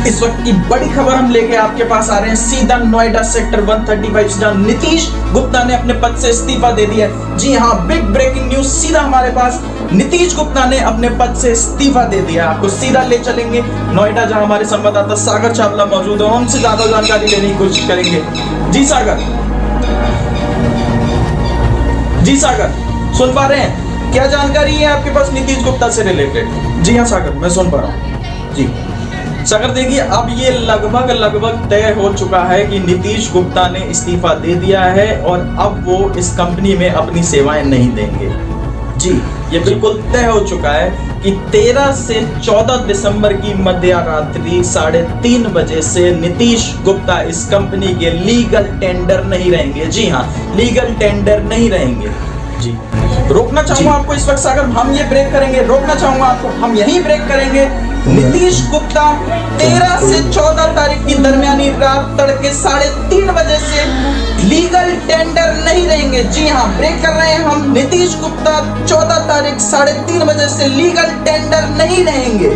इस वक्त की बड़ी खबर हम लेके आपके पास आ रहे हैं सीधा नोएडा सेक्टर 135 जहां नीतीश गुप्ता ने अपने पद से इस्तीफा दे दिया है। जी हां, बिग ब्रेकिंग न्यूज सीधा हमारे पास। नीतीश गुप्ता ने अपने पद से इस्तीफा दे दिया। आपको सीधा ले चलेंगे नोएडा जहां हमारे संवाददाता सागर चावला मौजूद है, उनसे ज्यादा जानकारी लेने की कोशिश करेंगे। जी सागर, सुन पा रहे हैं? क्या जानकारी है आपके पास नीतीश गुप्ता से रिलेटेड? जी हाँ सागर, मैं सुन पा रहा हूँ जी। सागर देखिए, अब ये लगभग तय हो चुका है कि नीतीश गुप्ता ने इस्तीफा दे दिया है और अब वो इस कंपनी में अपनी सेवाएं नहीं देंगे। जी, ये बिल्कुल तय हो चुका है कि 13 से 14 दिसंबर की मध्य रात्रि 3:30 बजे से नीतीश गुप्ता इस कंपनी के लीगल टेंडर नहीं रहेंगे। जी हाँ, लीगल टेंडर नहीं रहेंगे। जी, रोकना चाहूंगा आपको इस वक्त सागर, हम ये ब्रेक करेंगे। रोकना चाहूंगा आपको, हम यही ब्रेक करेंगे। नीतीश गुप्ता 13 से 14 तारीख की दरमियानी रात तड़के 3:30 बजे से लीगल टेंडर नहीं रहेंगे। जी हाँ, ब्रेक कर रहे हैं हम। नीतीश गुप्ता 14 तारीख 3:30 बजे से लीगल टेंडर नहीं रहेंगे।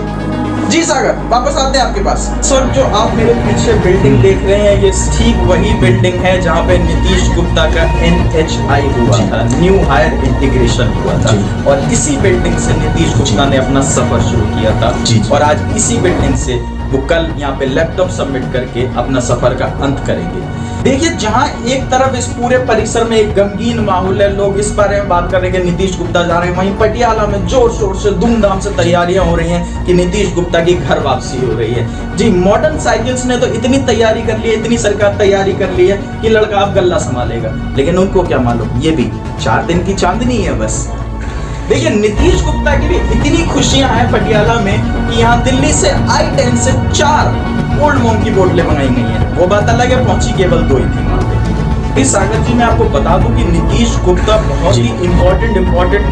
जी सागर, वापस आते हैं आपके पास। सर, जो आप मेरे पीछे बिल्डिंग देख रहे हैं, ये ठीक वही बिल्डिंग है जहाँ पे नीतीश गुप्ता का NHI हुआ था, न्यू हायर इंटीग्रेशन हुआ था, और इसी बिल्डिंग से नीतीश गुप्ता ने अपना सफर शुरू किया था। और आज इसी बिल्डिंग से वो कल यहाँ पे लैपटॉप सबमिट करके अपना सफर का अंत करेंगे। देखिए, जहां एक तरफ इस पूरे परिसर में एक गमगीन माहौल है, लोग इस बारे में बात कर रहे हैं कि नीतीश गुप्ता जा रहे हैं, वहीं पटियाला में जोर शोर से धूमधाम से तैयारियां हो रही हैं कि नीतीश गुप्ता की घर वापसी हो रही है। जी, मॉडर्न साइकिल्स ने तो इतनी तैयारी कर ली है, इतनी सरकार तैयारी कर ली है कि लड़का अब गल्ला संभालेगा, लेकिन उनको क्या मालूम, ये भी 4 दिन की चांदनी है बस। देखिए, नीतीश गुप्ता की भी इतनी खुशियां हैं पटियाला में कि यहाँ दिल्ली से I-10 से 4 ओल्ड मोम की बोतलें मंगाई गई हैं। वो बात अलग है, पहुंची केवल 2 ही थी वहां पे। इस सागर जी, मैं आपको बता दूं कि नीतीश गुप्ता बहुत ही इंपॉर्टेंट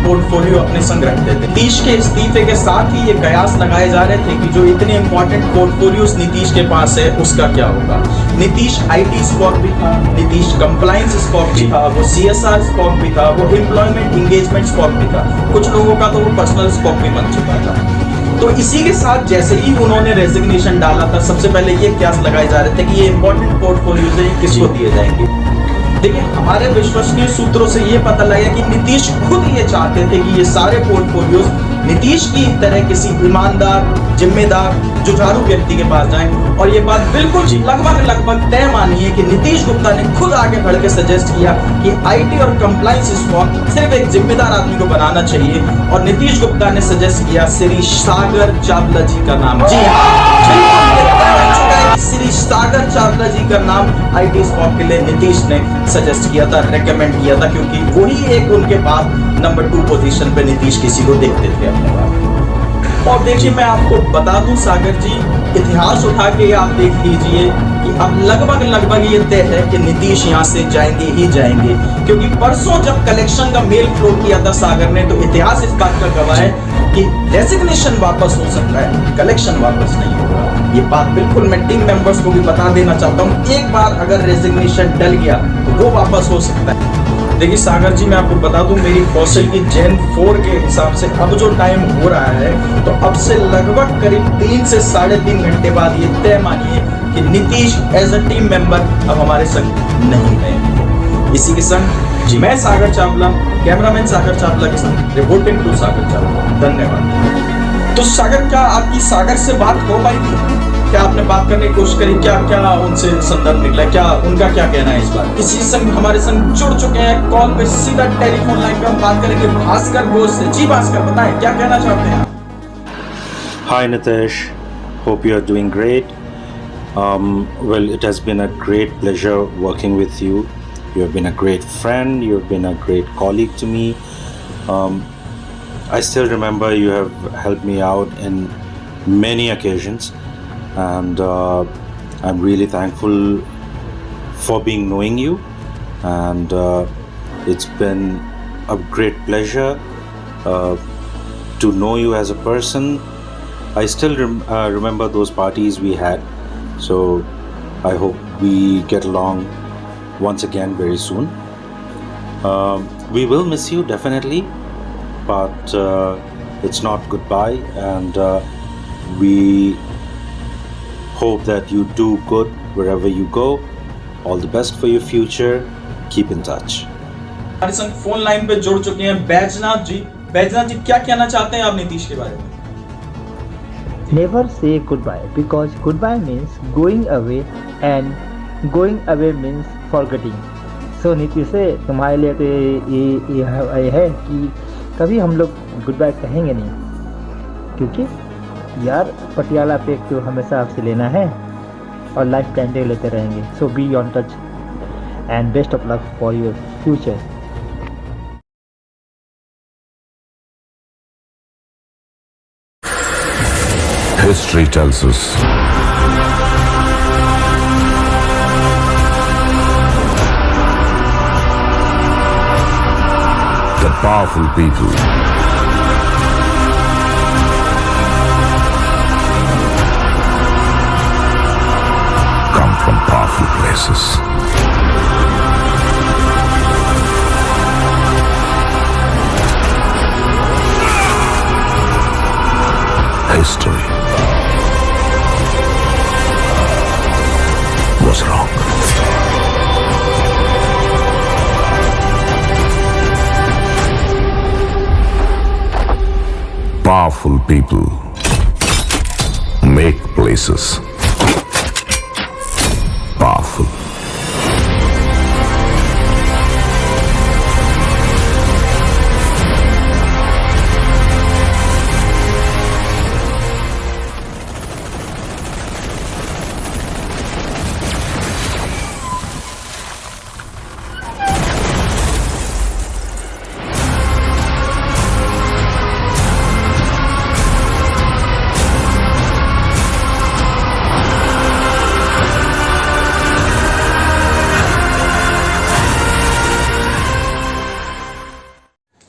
पोर्टफोलियो अपने संग रखते थे। नीतीश के इस्तीफे के साथ ही ये कयास लगाए जा रहे थे कि जो इतने इंपॉर्टेंट पोर्टफोलियोज नीतीश के पास है उसका क्या होगा। नीतीश IT स्पॉक भी था, नीतीश कंप्लायंस स्पॉक भी था, वो CSR स्पॉक भी था, वो एम्प्लॉयमेंट इंगेजमेंट स्पॉक भी था, कुछ लोगों का तो वो पर्सनल स्पॉक भी बन चुका था। तो इसी के साथ जैसे ही उन्होंने रेजिग्नेशन डाला था, सबसे पहले ये कयास लगाए जा रहे थे कि ये इंपॉर्टेंट पोर्टफोलियोज है, किसको दिए जाएंगे। देखिए, हमारे विश्वसनीय सूत्रों से ये पता लगा कि नीतीश खुद ये चाहते थे कि ये सारे पोर्टफोलियोज नीतीश की तरह किसी ईमानदार, जिम्मेदार, जुझारू व्यक्ति के पास जाएं। और ये बात बिल्कुल लगभग तय मानी है कि नीतीश गुप्ता ने खुद आगे बढ़ के सजेस्ट किया कि IT और कंप्लायंस स्पॉक सिर्फ एक जिम्मेदार आदमी को बनाना चाहिए, और नीतीश गुप्ता ने सजेस्ट किया श्री सागर चावला जी का नाम। जी हाँ, श्री सागर चावला जी का नाम IT स्पॉक के लिए नीतीश ने सजेस्ट किया था, रेकमेंड किया था, क्योंकि वही एक उनके बाद नंबर 2 पोजीशन पे नीतीश किसी को देखते थे अपने बात। और देखिए, मैं आपको बता दूं सागर जी, इतिहास उठा के आप देख लीजिए कि अब लगभग ये तय है कि नीतीश यहाँ से जाएंगे ही जाएंगे, क्योंकि परसों जब कलेक्शन का मेल फ्लोट किया था सागर ने, तो इतिहास इस बात का गवाह है कि रेजिग्नेशन वापस हो सकता है, कलेक्शन वापस नहीं होगा। ये बात बिल्कुल मैं टीम मेंबर्स को भी बता देना चाहता हूँ, एक बार अगर रेजिग्नेशन डल गया तो वो वापस हो सकता है। देखिए सागर जी, मैं आपको बता दूं, मेरी फॉसिल की Gen 4 के हिसाब से अब जो टाइम हो रहा है, तो अब से लगभग करीब 3 से 3.5 घंटे बाद ये तय मानिए कि Nitish as a team member अब हमारे संग नहीं रहेंगे। इसी के संग जी, मैं सागर चावला, कैमरामैन सागर चावला के संग रिपोर्टिंग टू सागर चावला। धन्यवाद। तो सागर, क्या आपकी सागर से बात हो पाई थी? क्या आपने बात करने की कोशिश करी? क्या उनसे संदर्भ निकला? क्या उनका क्या कहना है इस बार? इसी संग हमारे संग जुड़ चुके हैं कॉल पे, सीधा टेलीफोन लाइन पे हम बात करेंगे भास्कर घोष से। जी भास्कर, बताएं क्या कहना चाहते हैं आप? Hi Nitesh, hope you are doing great. Well, it has been a great pleasure working with you. You have been a great friend, you have been a great colleague to me. I still remember you have helped me out in many occasions, and I'm really thankful for knowing you, and it's been a great pleasure to know you as a person. I still remember those parties we had, so I hope we get along once again very soon. We will miss you definitely, but it's not goodbye, and we Hope that you do good wherever you go. All the best for your future. Keep in touch. हमारे संग phone line पे जुड़ चुके हैं बैजनाथ जी। बैजनाथ जी, क्या कहना चाहते हैं आप नीतीश के बारे में? Never say goodbye, because goodbye means going away and going away means forgetting. So Nitish से तुम्हारे लिए तो ये है कि कभी हम लोग गुड बाय कहेंगे नहीं, क्योंकि यार पटियाला पे तो हमेशा आपसे लेना है और लाइफ टाइम पे लेते रहेंगे. So be on touch and best of luck for your future. History tells us that powerful people come from powerful places. History was wrong. Powerful people make places powerful.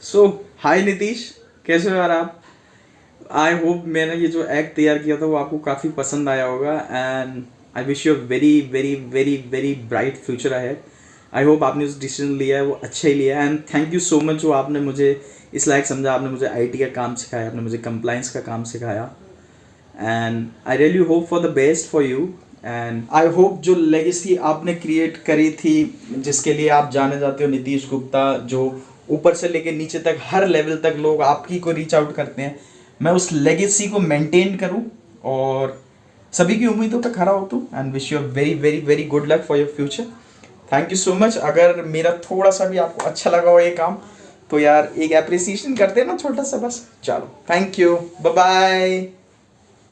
सो हाय नीतीश, कैसे हो यार आप? I hope मैंने ये जो act तैयार किया था वो आपको काफ़ी पसंद आया होगा and I wish you very very very very bright future ahead. I hope आपने जो डिसीजन लिया है वो अच्छा ही लिया है and thank you so much जो आपने मुझे इस लायक समझा. आपने मुझे आईटी का काम सिखाया, आपने मुझे कंप्लाइंस का काम सिखाया and I really hope for the best for you. And I hope जो लेगेसी आपने क्रिएट करी थी, जिसके लिए आप जाने जाते हो नीतीश गुप्ता, जो ऊपर से लेके नीचे तक हर लेवल तक लोग आपकी को रीच आउट करते हैं, मैं उस लेगेसी को मेंटेन करूं और सभी की उम्मीदों पे खरा हो तू. And wish you very very very good luck for your future. Thank you so much. अगर मेरा थोड़ा सा भी आपको अच्छा लगा हो ये काम तो यार एक एप्रिसिएशन कर देना छोटा सा बस. चलो, थैंक यू, बाय बाय.